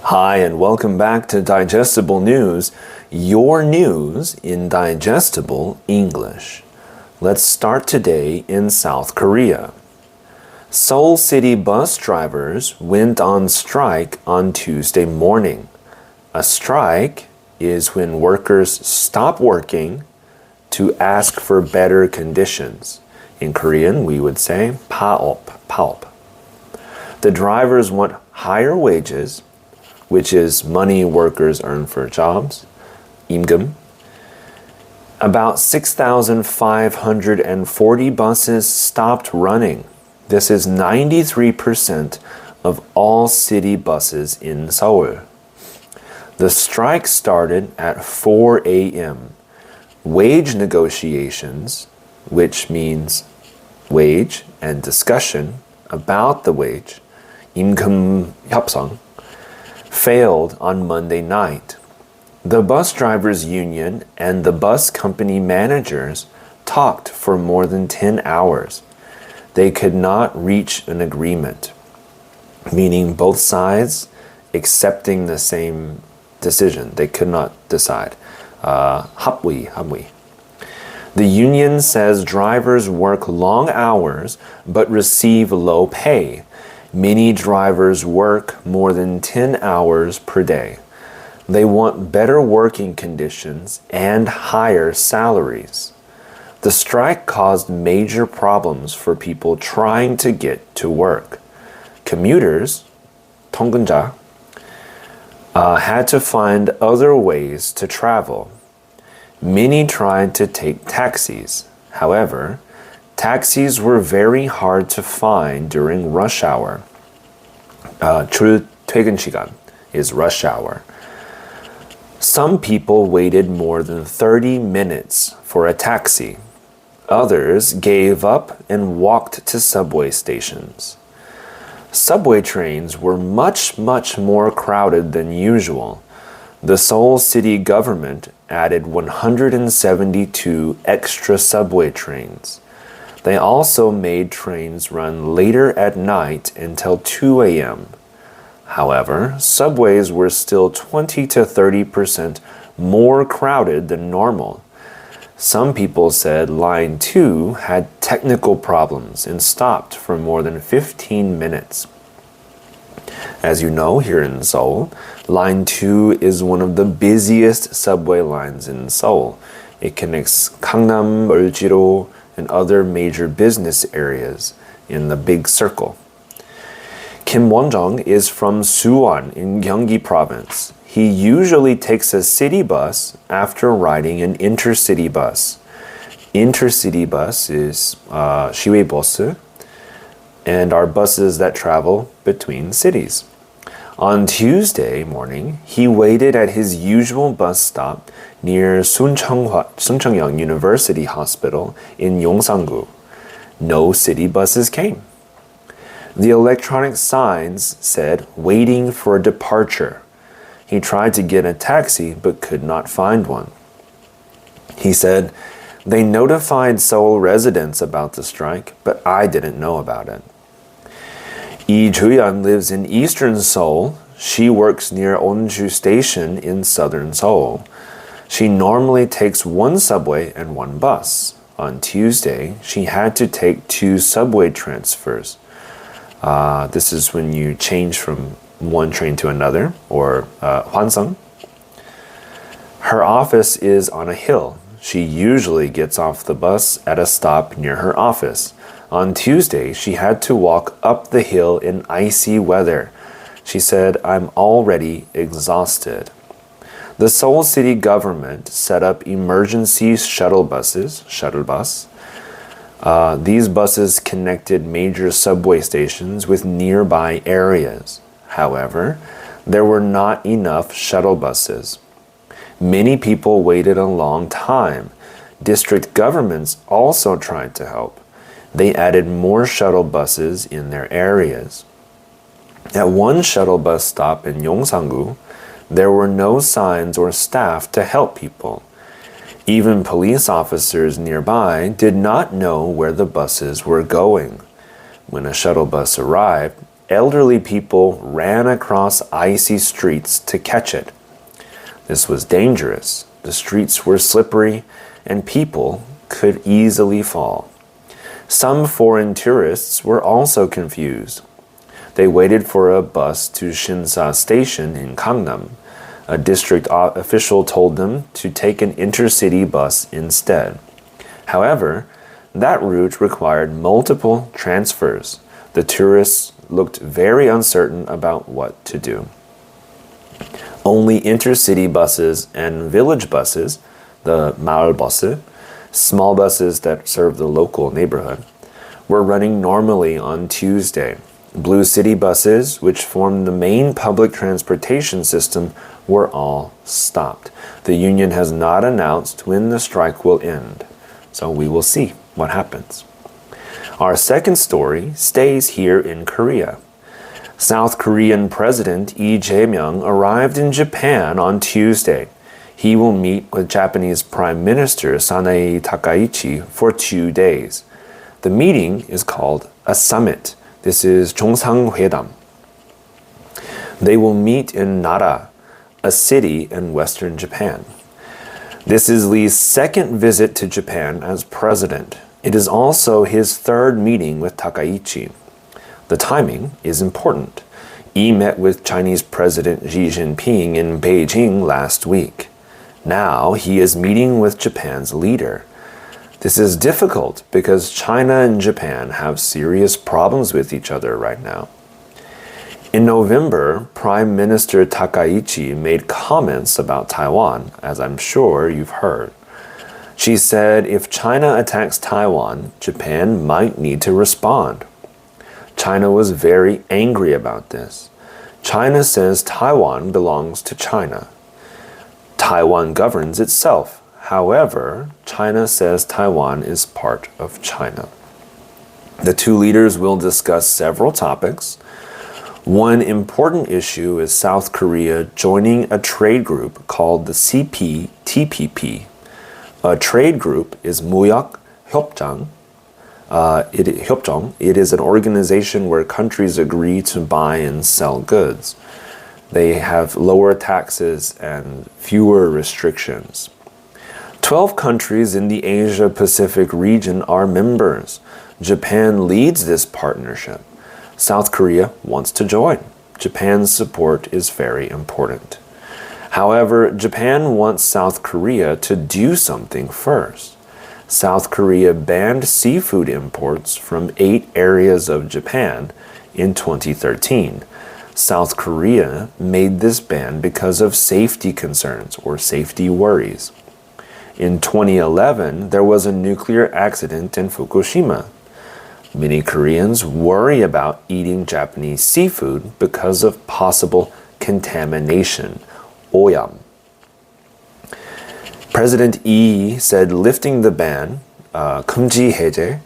Hi, and welcome back to Digestible News, your news in digestible English. Let's start today in South Korea. Seoul City bus drivers went on strike on Tuesday morning. A strike is when workers stop working to ask for better conditions. In Korean, we would say 파업. The drivers want higher wages, which is money workers earn for jobs, 임금. About 6,540 buses stopped running. This is 93% of all city buses in Seoul. The strike started at 4 a.m. Wage negotiations, which means wage and discussion about the wage, 임금 협상, failed on Monday night. The bus drivers union and the bus company managers talked for more than 10 hours. They could not reach an agreement, meaning both sides accepting the same decision. They could not decide. 합의. The union says drivers work long hours but receive low pay. Many drivers work more than 10 hours per day. They want better working conditions and higher salaries. The strike caused major problems for people trying to get to work. Commuters, 통근자, had to find other ways to travel. Many tried to take taxis. However, taxis were very hard to find during rush hour. 출퇴근 시간 is rush hour. Some people waited more than 30 minutes for a taxi. Others gave up and walked to subway stations. Subway trains were much more crowded than usual. The Seoul city government added 172 extra subway trains. They also made trains run later at night until 2 a.m. However, subways were still 20 to 30% more crowded than normal. Some people said Line 2 had technical problems and stopped for more than 15 minutes. As you know, here in Seoul, Line 2 is one of the busiest subway lines in Seoul. It connects Gangnam, Euljido, and other major business areas in the big circle. Kim Won-jung is from Suwon in Gyeonggi province. He usually takes a city bus after riding an intercity bus. Intercity bus is 시외버스 and are buses that travel between cities. On Tuesday morning, he waited at his usual bus stop near Suncheongyang University Hospital in Yongsan-gu. No city buses came. The electronic signs said, "Waiting for departure." He tried to get a taxi but could not find one. He said, "They notified Seoul residents about the strike, but I didn't know about it." Lee Ju-yeon lives in eastern Seoul. She works near Onju Station in southern Seoul. She normally takes one subway and one bus. On Tuesday, she had to take 2 subway transfers. This is when you change from one train to another, or 환승. Her office is on a hill. She usually gets off the bus at a stop near her office. On Tuesday, she had to walk up the hill in icy weather. She said, "I'm already exhausted." The Seoul city government set up emergency shuttle buses, shuttle bus. These buses connected major subway stations with nearby areas. However, there were not enough shuttle buses. Many people waited a long time. District governments also tried to help. They added more shuttle buses in their areas. At one shuttle bus stop in Yongsan-gu, there were no signs or staff to help people. Even police officers nearby did not know where the buses were going. When a shuttle bus arrived, elderly people ran across icy streets to catch it. This was dangerous. The streets were slippery and people could easily fall. Some foreign tourists were also confused. They waited for a bus to Shinsa Station in Gangnam. A district official told them to take an intercity bus instead. However, that route required multiple transfers. The tourists looked very uncertain about what to do. Only intercity buses and village buses, the 마을버스, small buses that serve the local neighborhood, were running normally on Tuesday. Blue city buses, which form the main public transportation system, were all stopped. The union has not announced when the strike will end, so we will see what happens. Our second story stays here in Korea. South Korean President Lee Jae-myung arrived in Japan on Tuesday. He will meet with Japanese Prime Minister Sanae Takaichi for 2 days. The meeting is called a summit. This is 정상회담. They will meet in Nara, a city in western Japan. This is Lee's second visit to Japan as president. It is also his third meeting with Takaichi. The timing is important. Lee met with Chinese President Xi Jinping in Beijing last week. Now he is meeting with Japan's leader. This is difficult because China and Japan have serious problems with each other right now. In November, Prime Minister Takaichi made comments about Taiwan, as I'm sure you've heard. She said if China attacks Taiwan, Japan might need to respond. China was very angry about this. China says Taiwan belongs to China. Taiwan governs itself. However, China says Taiwan is part of China. The two leaders will discuss several topics. One important issue is South Korea joining a trade group called the CPTPP. A trade group is 무역 협정. It is an organization where countries agree to buy and sell goods. They have lower taxes and fewer restrictions. 12 countries in the Asia-Pacific region are members. Japan leads this partnership. South Korea wants to join. Japan's support is very important. However, Japan wants South Korea to do something first. South Korea banned seafood imports from 8 areas of Japan in 2013. South Korea made this ban because of safety concerns or safety worries. In 2011, there was a nuclear accident in Fukushima. Many Koreans worry about eating Japanese seafood because of possible contamination, 오염. President Lee said lifting the ban, 금지 해제,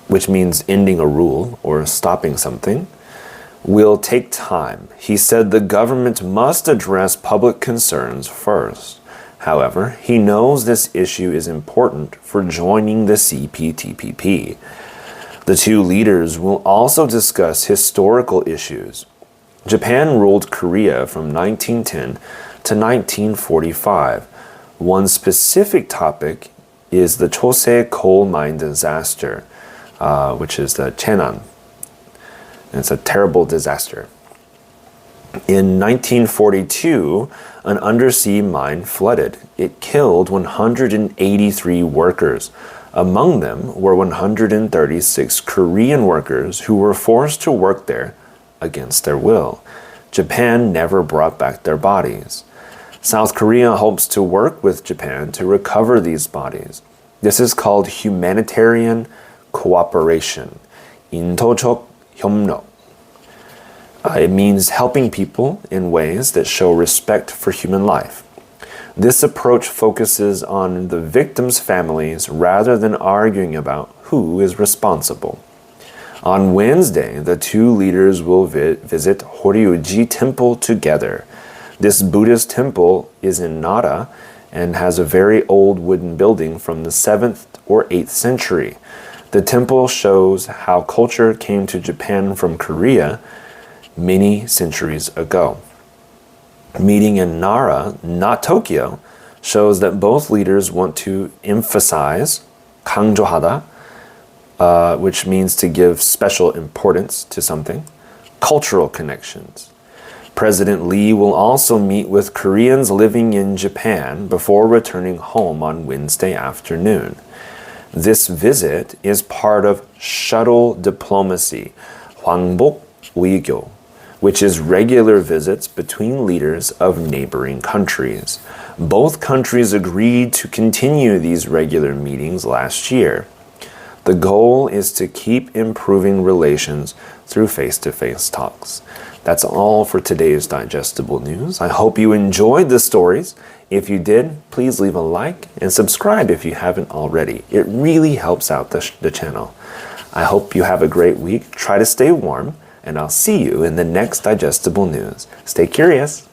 which means ending a rule or stopping something, will take time. He said the government must address public concerns first. However, he knows this issue is important for joining the CPTPP. The two leaders will also discuss historical issues. Japan ruled Korea from 1910 to 1945. One specific topic is the Chosei coal mine disaster, which is the Cheonan. It's a terrible disaster. In 1942, an undersea mine flooded. It killed 183 workers. Among them were 136 Korean workers who were forced to work there against their will. Japan never brought back their bodies. South Korea hopes to work with Japan to recover these bodies. This is called humanitarian cooperation. 인도적 협력. It means helping people in ways that show respect for human life. This approach focuses on the victims' families rather than arguing about who is responsible. On Wednesday, the two leaders will visit Horyuji Temple together. This Buddhist temple is in Nara and has a very old wooden building from the 7th or 8th century. The temple shows how culture came to Japan from Korea many centuries ago. Meeting in Nara, not Tokyo, shows that both leaders want to emphasize 강조하다, which means to give special importance to something, cultural connections. President Lee will also meet with Koreans living in Japan before returning home on Wednesday afternoon. This visit is part of shuttle diplomacy, 황복 외교, which is regular visits between leaders of neighboring countries. Both countries agreed to continue these regular meetings last year. The goal is to keep improving relations through face-to-face talks. That's all for today's digestible news. I hope you enjoyed the stories. If you did, please leave a like and subscribe if you haven't already. It really helps out the channel. I hope you have a great week. Try to stay warm, and I'll see you in the next digestible news. Stay curious.